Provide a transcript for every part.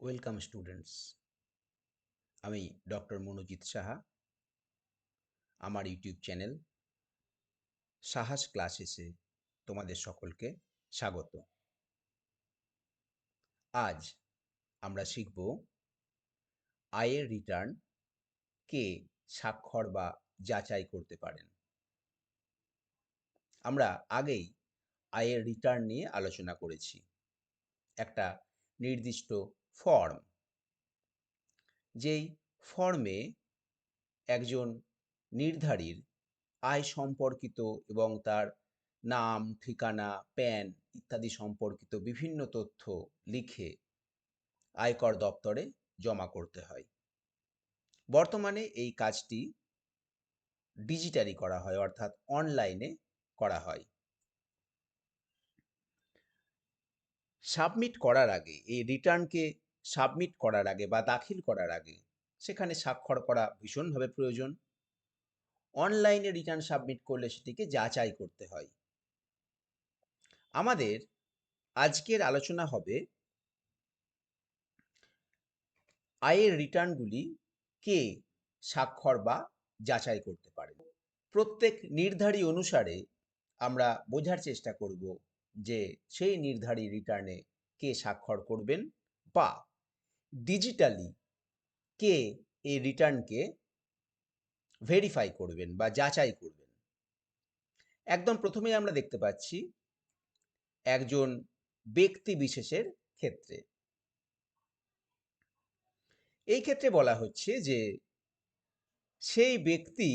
Welcome students. আমি doctor Manojit Saha. আমার YouTube channel সাহাস ক্লাসেসে তোমাদের সকলকে স্বাগত। আজ আমরা শিখব আয়ের রিটার্ন কে স্বাক্ষর বা যাচাই করতে পারেন। আমরা আগেই আয়ের রিটার্ন নিয়ে আলোচনা করেছি। একটা নির্দিষ্ট ফর্ম, যেই ফর্মে একজন নির্ধারীর আয় সম্পর্কিত এবং তার নাম, ঠিকানা, প্যান ইত্যাদি সম্পর্কিত বিভিন্ন তথ্য লিখে আয়কর দপ্তরে জমা করতে হয়। বর্তমানে এই কাজটি ডিজিটালি করা হয়, অর্থাৎ অনলাইনে করা হয়। সাবমিট করার আগে, এই রিটার্নকে সাবমিট করার আগে বা দাখিল করার আগে সেখানে স্বাক্ষর করা ভীষণভাবে প্রয়োজন। অনলাইনে রিটার্ন সাবমিট করলে সেটিকে যাচাই করতে হয়। আমাদের আজকের আলোচনা হবে আয়ের রিটার্নগুলি কে স্বাক্ষর বা যাচাই করতে পারে। প্রত্যেক নির্ধারী অনুসারে আমরা বোঝার চেষ্টা করব যে সেই নির্ধারী রিটার্নে কে স্বাক্ষর করবেন বা ডিজিটালি কে এই রিটার্নকে ভেরিফাই করবেন বা যাচাই করবেন। একদম প্রথমেই আমরা দেখতে পাচ্ছি একজন ব্যক্তি বিশেষের ক্ষেত্রে। এই ক্ষেত্রে বলা হচ্ছে যে সেই ব্যক্তি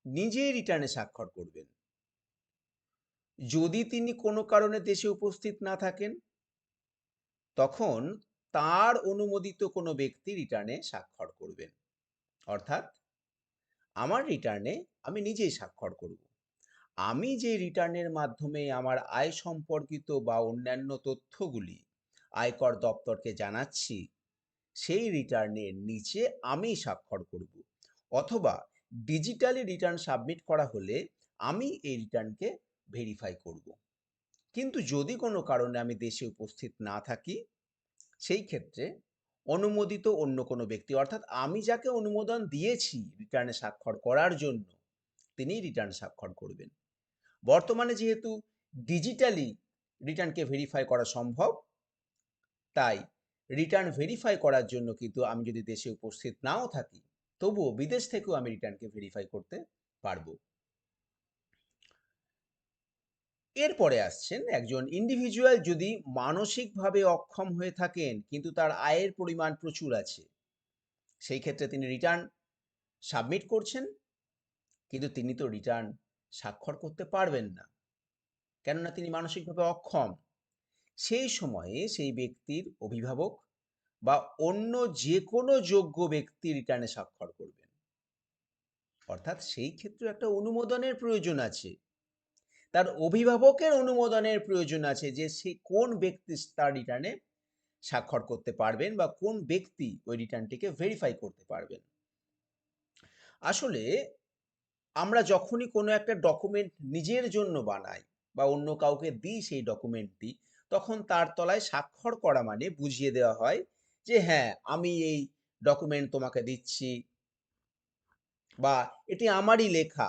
নিজেই রিটার্নে স্বাক্ষর করবেন যদি তিনি কোনো কারণে দেশে উপস্থিত না থাকেন। তখন তার অনুমোদিত কোনো ব্যক্তি রিটার্নে স্বাক্ষর করবেন। অর্থাৎ আমার রিটার্নে আমি নিজেই স্বাক্ষর করব। আমি যে রিটার্নের মাধ্যমে আমার আয় সম্পর্কিত বা অন্যান্য তথ্যগুলি আয়কর দপ্তরকে জানাচ্ছি, সেই রিটার্নের নিচে আমি স্বাক্ষর করব। অথবা ডিজিটালি রিটার্ন সাবমিট করা হলে আমি এই রিটার্নকে ভেরিফাই করব। কিন্তু যদি কোনো কারণে আমি দেশে উপস্থিত না থাকি, সেই ক্ষেত্রে অনুমোদিত অন্য কোনো ব্যক্তি, অর্থাৎ আমি যাকে অনুমোদন দিয়েছি রিটার্নে স্বাক্ষর করার জন্য, তিনি রিটার্ন স্বাক্ষর করবেন। বর্তমানে যেহেতু ডিজিটালি রিটার্নকে ভেরিফাই করা সম্ভব, তাই রিটার্ন ভেরিফাই করার জন্য কিন্তু আমি যদি দেশে উপস্থিত নাও থাকি, তবুও বিদেশ থেকেও আমি রিটার্নকে ভেরিফাই করতে পারবো। এরপরে আসছেন একজন ইন্ডিভিজুয়াল যদি মানসিকভাবে অক্ষম হয়ে থাকেন কিন্তু তার আয়ের পরিমাণ প্রচুর আছে, সেই ক্ষেত্রে তিনি রিটার্ন সাবমিট করছেন, কিন্তু তিনি তো রিটার্ন স্বাক্ষর করতে পারবেন না, কেননা তিনি মানসিকভাবে অক্ষম। সেই সময়ে সেই ব্যক্তির অভিভাবক বা অন্য যে কোনো যোগ্য ব্যক্তি রিটার্নে স্বাক্ষর করবেন। অর্থাৎ সেই ক্ষেত্রে একটা অনুমোদনের প্রয়োজন আছে, তার অভিভাবকের অনুমোদনের প্রয়োজন আছে যে সে কোন ব্যক্তি তার রিটার্নে স্বাক্ষর করতে পারবেন বা কোন ব্যক্তি ওই রিটার্নটিকে ভেরিফাই করতে পারবেন। আসলে আমরা যখনই কোনো একটা ডকুমেন্ট নিজের জন্য বানাই বা অন্য কাউকে দিই সেই ডকুমেন্টটি, তখন তার তলায় স্বাক্ষর করা মানে বুঝিয়ে দেওয়া হয় যে হ্যাঁ, আমি এই ডকুমেন্ট তোমাকে দিচ্ছি বা এটি আমারই লেখা।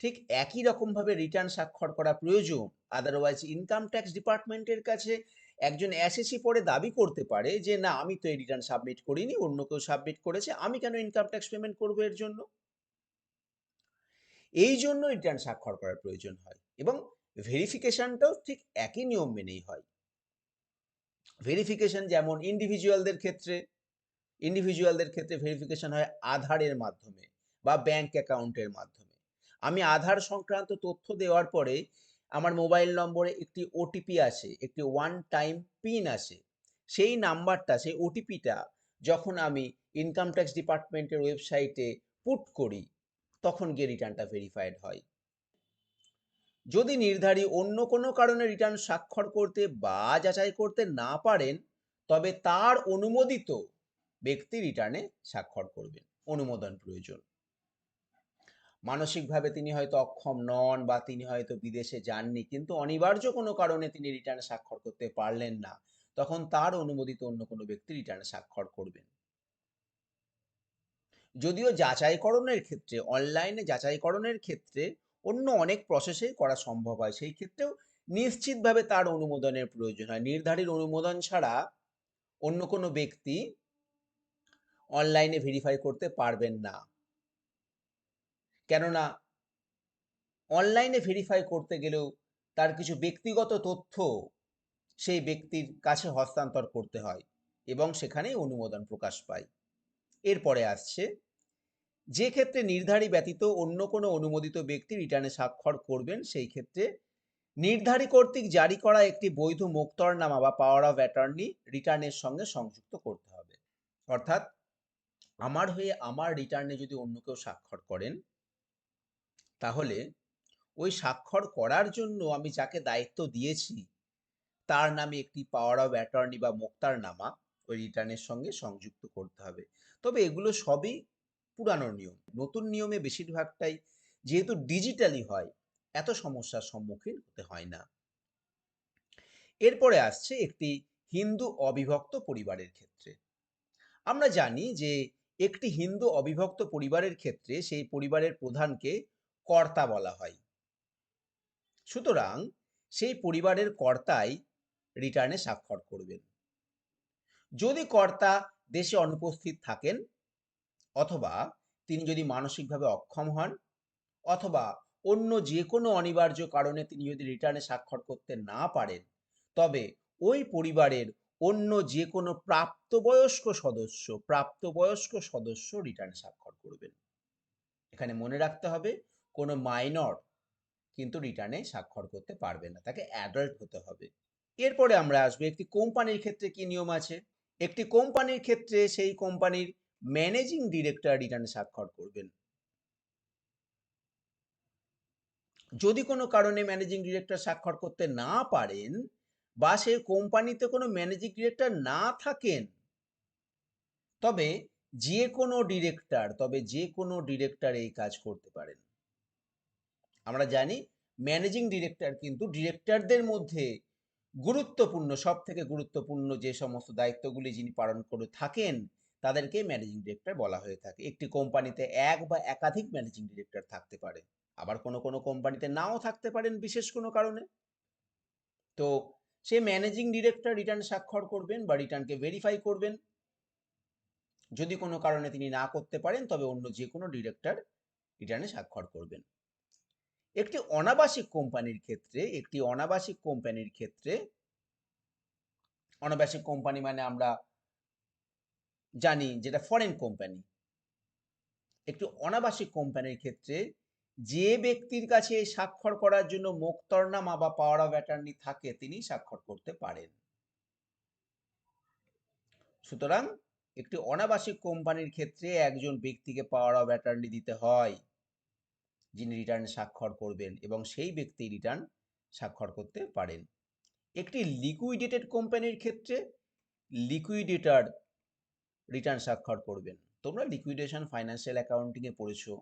ঠিক একই রকমভাবে রিটার্ন স্বাক্ষর করা প্রয়োজন। আদারওয়াইজ ইনকাম ট্যাক্স ডিপার্টমেন্টের কাছে একজন এসএসসি পরে দাবি করতে পারে যে না, আমি তো এই রিটার্ন সাবমিট করিনি, অন্য কেউ সাবমিট করেছে, আমি কেন ইনকাম ট্যাক্স পেমেন্ট করবো এর জন্য। এই জন্য রিটার্ন স্বাক্ষর করার প্রয়োজন হয় এবং ভেরিফিকেশনটাও ঠিক একই নিয়ম মেনেই হয়। ভেরিফিকেশন যেমন ইন্ডিভিজুয়ালদের ক্ষেত্রে ভেরিফিকেশন হয় আধারের মাধ্যমে বা ব্যাংক অ্যাকাউন্টের মাধ্যমে। আমি আধার সংক্রান্ত তথ্য দেওয়ার পরে আমার মোবাইল নম্বরে একটি ওটিপি আসে, একটি ওয়ান টাইম পিন আসে। সেই নাম্বারটা, সেই ওটিপিটা যখন আমি ইনকাম ট্যাক্স ডিপার্টমেন্টের ওয়েবসাইটে পুট করি, তখন গিয়ে রিটার্নটা ভেরিফাইড হয়। যদি নির্ধারী অন্য কোনো কারণে রিটার্ন স্বাক্ষর করতে বা যাচাই করতে না পারেন, তবে তার অনুমোদিত ব্যক্তি রিটার্নে স্বাক্ষর করবেন। অনুমোদন প্রয়োজন। মানসিকভাবে তিনি হয়তো অক্ষম নন বা তিনি হয়তো বিদেশে যাননি, কিন্তু অনিবার্য কোনো কারণে তিনি রিটার্নে স্বাক্ষর করতে পারলেন না, তখন তার অনুমোদিত অন্য কোনো ব্যক্তি রিটার্নে স্বাক্ষর করবেন। যদিও যাচাইকরণের ক্ষেত্রে, অনলাইনে যাচাইকরণের ক্ষেত্রে অন্য অনেক প্রসেসেই করা সম্ভব হয়, সেই ক্ষেত্রেও নিশ্চিতভাবে তার অনুমোদনের প্রয়োজন হয়। নির্ধারিত অনুমোদন ছাড়া অন্য কোনো ব্যক্তি অনলাইনে ভেরিফাই করতে পারবেন না। কেননা অনলাইনে ভেরিফাই করতে গেলেও তার কিছু ব্যক্তিগত তথ্য সেই ব্যক্তির কাছে হস্তান্তর করতে হয় এবং সেখানেই অনুমোদন প্রকাশ পায়। এরপরে আসছে, যে ক্ষেত্রে নির্ধারী ব্যতীত অন্য কোনো অনুমোদিত ব্যক্তি রিটার্নে স্বাক্ষর করবেন, সেই ক্ষেত্রে নির্ধারী কর্তৃক জারি করা একটি বৈধ মোক্তরনামা বা পাওয়ার অফ অ্যাটর্নি রিটার্নের সঙ্গে সংযুক্ত করতে হবে। অর্থাৎ আমার হয়ে আমার রিটার্নে যদি অন্য কেউ স্বাক্ষর করেন, তাহলে ওই স্বাক্ষর করার জন্য আমি যাকে দায়িত্ব দিয়েছি তার নামে একটি পাওয়ার অফ অ্যাটর্নি বা মোক্তারনামা ওই রিটার্নের সঙ্গে সংযুক্ত করতে হবে। তবে এগুলো সবই পুরানো নিয়ম। নতুন নিয়মে বেশিরভাগটাই যেহেতু ডিজিটালি হয়, এত সমস্যার সম্মুখীন হতে হয় না। এরপরে আসছে একটি হিন্দু অবিভক্ত পরিবারের ক্ষেত্রে। আমরা জানি যে একটি হিন্দু অবিভক্ত পরিবারের ক্ষেত্রে সেই পরিবারের প্রধানকে কর্তা বলা হয়। সুতরাং সেই পরিবারের কর্তাই রিটার্নে স্বাক্ষর করবেন। যদি কর্তা দেশে অনুপস্থিত থাকেন, অথবা তিনি যদি মানসিকভাবে অক্ষম হন, অথবা অন্য যে কোনো অনিবার্য কারণে তিনি যদি রিটার্নে স্বাক্ষর করতে না পারেন, তবে ওই পরিবারের অন্য যে কোনো প্রাপ্তবয়স্ক সদস্য রিটার্নে স্বাক্ষর করবেন। এখানে মনে রাখতে হবে, কোনো মাইনর কিন্তু রিটার্নে স্বাক্ষর করতে পারবে না, তাকে অ্যাডাল্ট হতে হবে। এরপরে আমরা আসবো একটি কোম্পানির ক্ষেত্রে কি নিয়ম আছে। একটি কোম্পানির ক্ষেত্রে সেই কোম্পানির ম্যানেজিং ডিরেক্টর রিটার্নে স্বাক্ষর করবেন। যদি কোনো কারণে ম্যানেজিং ডিরেক্টর স্বাক্ষর করতে না পারেন, বা সেই কোম্পানিতে কোনো ম্যানেজিং ডিরেক্টর না থাকেন, তবে যে কোনো ডিরেক্টর এই কাজ করতে পারেন। আমরা জানি ম্যানেজিং ডিরেক্টর কিন্তু ডিরেক্টরদের মধ্যে গুরুত্বপূর্ণ, সব থেকে গুরুত্বপূর্ণ যে সমস্ত দায়িত্বগুলি যিনি পালন করে থাকেন, তাদেরকে ম্যানেজিং ডিরেক্টর বলা হয়ে থাকে। একটি কোম্পানিতে এক বা একাধিক ম্যানেজিং ডিরেক্টর থাকতে পারে, আবার কোনো কোনো কোম্পানিতে নাও থাকতে পারেন বিশেষ কোনো কারণে। তো সে ম্যানেজিং ডিরেক্টর রিটার্ন স্বাক্ষর করবেন বা রিটার্নকে ভেরিফাই করবেন। যদি কোনো কারণে তিনি না করতে পারেন, তবে অন্য যে কোনো ডিরেক্টর রিটার্নে স্বাক্ষর করবেন। একটি অনাবাসিক কোম্পানির ক্ষেত্রে অনাবাসিক কোম্পানি মানে আমরা জানি যেটা ফরেন কোম্পানি। একটি অনাবাসিক কোম্পানির ক্ষেত্রে যে ব্যক্তির কাছে স্বাক্ষর করার জন্য মোক্তরনামা বা পাওয়ার অফ অ্যাটর্নি থাকে, তিনি স্বাক্ষর করতে পারেন। সুতরাং একটি অনাবাসিক কোম্পানির ক্ষেত্রে একজন ব্যক্তিকে পাওয়ার অফ অ্যাটর্নি দিতে হয়, যিনি রিটার্নে স্বাক্ষর করবেন এবং সেই ব্যক্তি রিটার্ন স্বাক্ষর করতে পারেন। একটি লিকুইডেটেড কোম্পানির ক্ষেত্রে লিকুইডেটর রিটার্ন স্বাক্ষর করবেন। তোমরা লিকুইডেশন ফাইন্যান্সিয়াল অ্যাকাউন্টিংয়ে পড়েছো।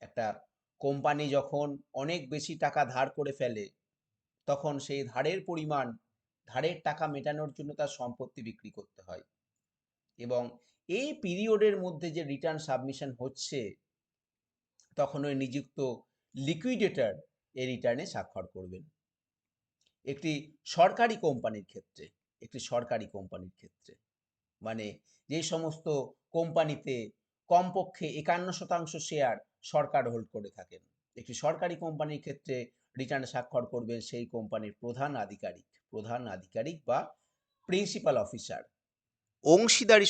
একটা কোম্পানি যখন অনেক বেশি টাকা ধার করে ফেলে, তখন সেই ধারের টাকা মেটানোর জন্য তার সম্পত্তি বিক্রি করতে হয়, এবং এই পিরিয়ডের মধ্যে যে রিটার্ন সাবমিশন হচ্ছে, তখন ওই নিযুক্ত লিকুইডেটর এই রিটার্নে স্বাক্ষর করবেন। একটি সরকারি কোম্পানির ক্ষেত্রে মানে যে সমস্ত কোম্পানিতে কমপক্ষে 51% শেয়ার সরকার হোল্ড করে থাকেন, একটি সরকারি কোম্পানির ক্ষেত্রে রিটার্নে স্বাক্ষর করবেন সেই কোম্পানির প্রধান আধিকারিক বা প্রিন্সিপাল অফিসার। অংশীদারি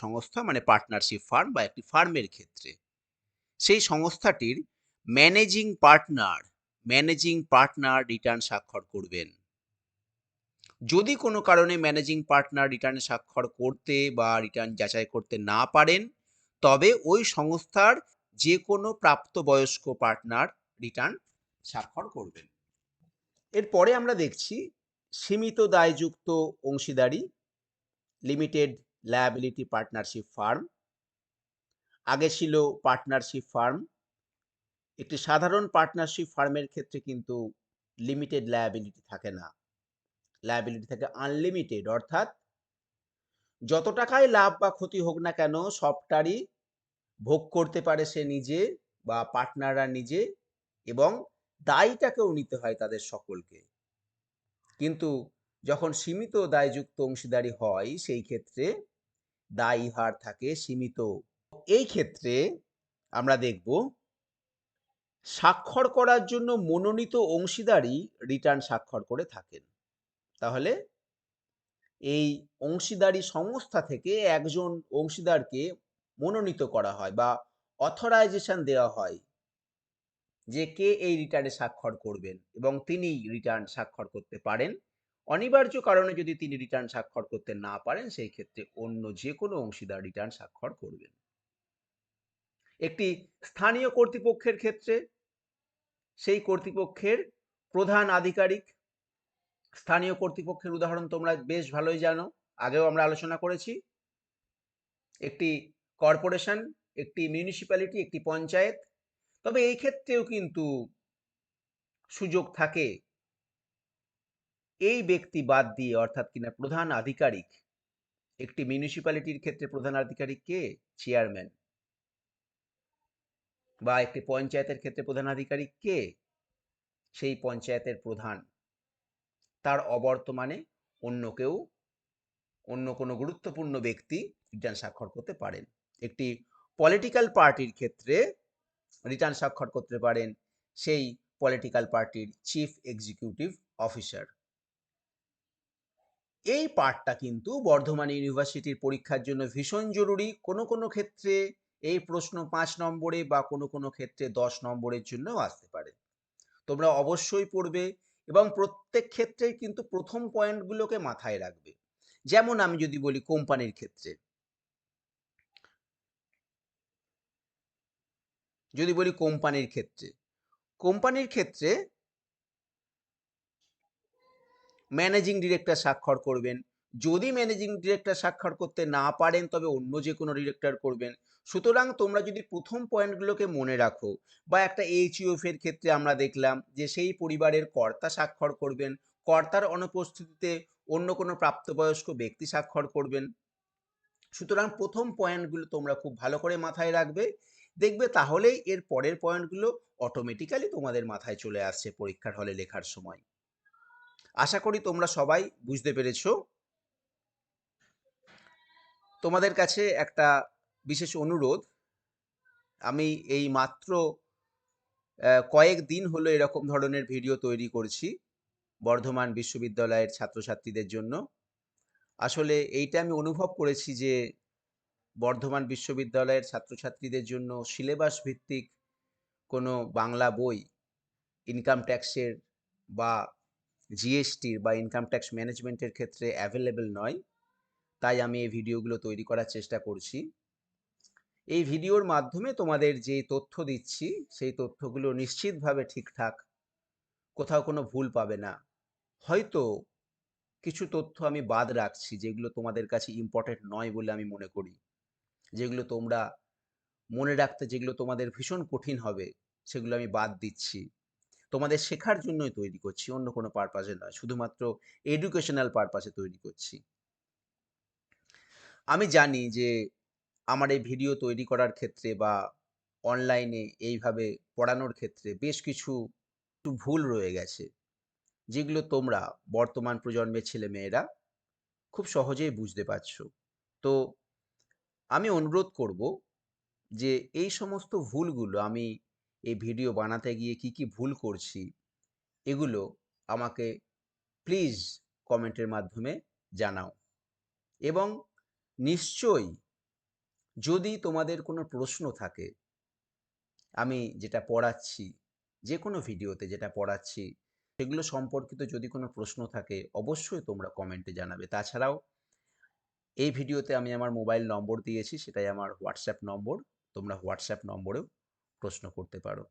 সংস্থা মানে পার্টনারশিপ ফার্ম বা একটি ফার্মের ক্ষেত্রে সেই সংস্থাটির ম্যানেজিং পার্টনার রিটার্ন স্বাক্ষর করবেন। যদি কোনো কারণে ম্যানেজিং পার্টনার রিটার্নে স্বাক্ষর করতে বা রিটার্ন যাচাই করতে না পারেন, তবে ওই সংস্থার যে কোনো প্রাপ্তবয়স্ক পার্টনার রিটার্ন স্বাক্ষর করবেন। এরপরে আমরা দেখছি সীমিত দায়যুক্ত অংশীদারি, লিমিটেড লায়াবিলিটি পার্টনারশিপ ফার্ম। আগে ছিল পার্টনারশিপ ফার্ম। একটি সাধারণ পার্টনারশিপ ফার্মের ক্ষেত্রে কিন্তু লিমিটেড লায়াবিলিটি থাকে না। লায়াবিলিটি থাকে আনলিমিটেড, অর্থাৎ যত টাকাই লাভ বা ক্ষতি হোক না কেন সবটারই ভোগ করতে পারে সে নিজে বা পার্টনাররা নিজে, এবং দায়টাকেও নিতে হয় তাদের সকলকে। কিন্তু যখন সীমিত দায়যুক্ত অংশীদারি হয় সেই ক্ষেত্রে দায়ী হার থাকে সীমিত। এই ক্ষেত্রে আমরা দেখব স্বাক্ষর করার জন্য মনোনীত অংশীদারই রিটার্ন স্বাক্ষর করে থাকেন। তাহলে এই অংশীদারি সংস্থা থেকে একজন অংশীদারকে মনোনীত করা হয় বা অথরাইজেশন দেওয়া হয় যে কে এই রিটার্নে স্বাক্ষর করবেন, এবং তিনি রিটার্ন স্বাক্ষর করতে পারেন। অনিবার্য কারণে যদি তিনি রিটার্ন স্বাক্ষর করতে না পারেন সেই ক্ষেত্রে অন্য যে কোনো অংশীদার রিটার্ন স্বাক্ষর করবেন। একটি স্থানীয় কর্তৃপক্ষের ক্ষেত্রে সেই কর্তৃপক্ষের প্রধান আধিকারিক, স্থানীয় কর্তৃপক্ষের উদাহরণ তোমরা বেশ ভালোই জানো, আগেও আমরা আলোচনা করেছি। একটি কর্পোরেশন, একটি মিউনিসিপ্যালিটি, একটি পঞ্চায়েত। তবে এই ক্ষেত্রেও কিন্তু সুযোগ থাকে এই ব্যক্তি বাদ দিয়ে, অর্থাৎ কিনা প্রধান আধিকারিক। একটি মিউনিসিপ্যালিটির ক্ষেত্রে প্রধান আধিকারিক কে? চেয়ারম্যান। বা একটি পঞ্চায়েতের ক্ষেত্রে প্রধান আধিকারিক কে? সেই পঞ্চায়েতের প্রধান। তার অবর্তমানে অন্য কেউ, অন্য কোনো গুরুত্বপূর্ণ ব্যক্তি রিটার্ন স্বাক্ষর করতে পারেন। একটি পলিটিক্যাল পার্টির ক্ষেত্রে রিটার্ন স্বাক্ষর করতে পারেন সেই পলিটিক্যাল পার্টির চিফ এক্সিকিউটিভ অফিসার। এই পার্টটা কিন্তু বর্ধমান ইউনিভার্সিটির পরীক্ষার জন্য ভীষণ জরুরি। কোনো কোনো ক্ষেত্রে এই প্রশ্ন 5 নম্বরে বা কোনো কোনো ক্ষেত্রে 10 নম্বরের জন্যও আসতে পারে। তোমরা অবশ্যই পড়বে এবং প্রত্যেক ক্ষেত্রেই কিন্তু প্রথম পয়েন্টগুলোকে মাথায় রাখবে। যেমন আমি যদি বলি কোম্পানির ক্ষেত্রে, কোম্পানির ক্ষেত্রে ম্যানেজিং ডিরেক্টর স্বাক্ষর করবেন। যদি ম্যানেজিং ডিরেক্টর স্বাক্ষর করতে না পারেন তবে অন্য যে কোনো ডিরেক্টর করবেন। সুতরাং তোমরা যদি প্রথম পয়েন্টগুলোকে মনে রাখো, বা একটা এইচইউএফ এর ক্ষেত্রে আমরা দেখলাম যে সেই পরিবারের কর্তা স্বাক্ষর করবেন, কর্তার অনুপস্থিতিতে অন্য কোনো প্রাপ্তবয়স্ক ব্যক্তি স্বাক্ষর করবেন। সুতরাং প্রথম পয়েন্টগুলো তোমরা খুব ভালো করে মাথায় রাখবে, দেখবে তাহলেই এর পরের পয়েন্টগুলো অটোমেটিক্যালি তোমাদের মাথায় চলে আসছে পরীক্ষার হলে লেখার সময়। আশা করি তোমরা সবাই বুঝতে পেরেছো। তোমাদের কাছে একটা বিশেষ অনুরোধ, আমি এই মাত্র কয়েক দিন হলো এরকম ধরনের ভিডিও তৈরি করছি বর্ধমান বিশ্ববিদ্যালয়ের ছাত্রছাত্রীদের জন্য। আসলে এইটা আমি অনুভব করেছি যে বর্ধমান বিশ্ববিদ্যালয়ের ছাত্রছাত্রীদের জন্য সিলেবাস ভিত্তিক কোনো বাংলা বই ইনকাম ট্যাক্সের বা জিএসটির বা ইনকাম ট্যাক্স ম্যানেজমেন্টের ক্ষেত্রে অ্যাভেলেবেল নয়। তাই আমি এই ভিডিওগুলো তৈরি করার চেষ্টা করছি। এই ভিডিওর মাধ্যমে তোমাদের যে তথ্য দিচ্ছি সেই তথ্যগুলো নিশ্চিতভাবে ঠিকঠাক, কোথাও কোনো ভুল পাবে না। হয়তো কিছু তথ্য আমি বাদ রাখছি যেগুলো তোমাদের কাছে ইম্পর্টেন্ট নয় বলে আমি মনে করি, যেগুলো তোমরা মনে রাখতে, যেগুলো তোমাদের ভীষণ কঠিন হবে, সেগুলো আমি বাদ দিচ্ছি। তোমাদের শেখার জন্যই তৈরি করছি, অন্য কোনো পারপাসে নয়, শুধুমাত্র এডুকেশনাল পারপাসে তৈরি করছি। আমি জানি যে আমার এই ভিডিও তৈরি করার ক্ষেত্রে বা অনলাইনে এইভাবে পড়ানোর ক্ষেত্রে বেশ কিছু ভুল রয়ে গেছে, যেগুলো তোমরা বর্তমান প্রজন্মের ছেলেমেয়েরা খুব সহজেই বুঝতে পারছো। তো আমি অনুরোধ করব যে এই সমস্ত ভুলগুলো, আমি এই ভিডিও বানাতে গিয়ে কি কি ভুল করছি এগুলো আমাকে প্লিজ কমেন্টের মাধ্যমে জানাও। এবং নিশ্চয়ই যদি তোমাদের কোনো প্রশ্ন থাকে, আমি যেটা পড়াচ্ছি, যে কোনো ভিডিওতে যেটা পড়াচ্ছি সেগুলো সম্পর্কিত যদি কোনো প্রশ্ন থাকে অবশ্যই তোমরা কমেন্টে জানাবে। তাছাড়াও এই ভিডিওতে আমি আমার মোবাইল নম্বর দিয়েছি, সেটাই আমার হোয়াটসঅ্যাপ নম্বর, তোমরা হোয়াটসঅ্যাপ নম্বরেও প্রশ্ন করতে পারো।